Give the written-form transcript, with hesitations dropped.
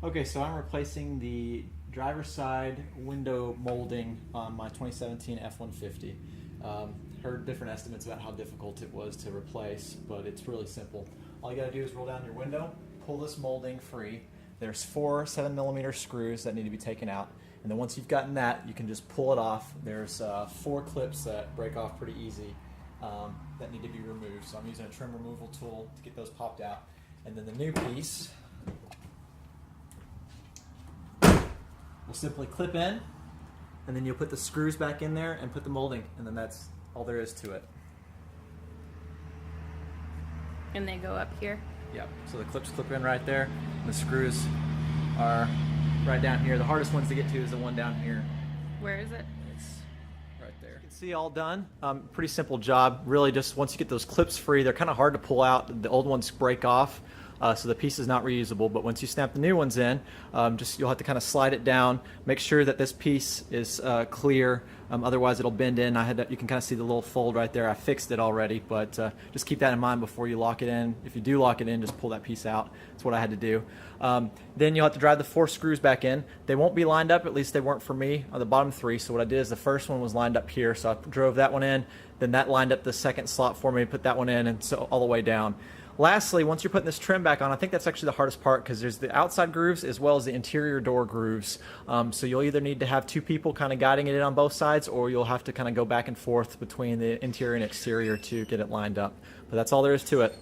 Okay, so I'm replacing the driver's side window molding on my 2017 F150. Heard different estimates about how difficult it was to replace, but it's really simple. All you gotta do is roll down your window, pull this molding free. There's 4 7mm screws that need to be taken out. And then once you've gotten that, you can just pull it off. There's 4 clips that break off pretty easy that need to be removed. So I'm using a trim removal tool to get those popped out. And then the new piece will simply clip in, and then you'll put the screws back in there and put the molding, and then that's all there is to it. And they go up here. Yep, so the clips clip in right there, and the screws are right down here. The hardest ones to get to is the one down here. Where is it? It's right there. You can see all done. Pretty simple job. Really just once you get those clips free, they're kind of hard to pull out. The old ones break off. So the piece is not reusable, but once you snap the new ones in, you'll have to kind of slide it down, make sure that this piece is clear, otherwise it'll bend in. You can kind of see the little fold right there. I fixed it already, but just keep that in mind before you lock it in. If you do lock it in, just pull that piece out. That's what I had to do. Then you'll have to drive the 4 screws back in. They won't be lined up, at least they weren't for me, on the bottom 3. So what I did is the first one was lined up here, so I drove that one in, then that lined up the second slot for me, put that one in, and so all the way down. Lastly, once you're putting this trim back on, I think that's actually the hardest part because there's the outside grooves as well as the interior door grooves. So you'll either need to have 2 people kind of guiding it in on both sides, or you'll have to kind of go back and forth between the interior and exterior to get it lined up. But that's all there is to it.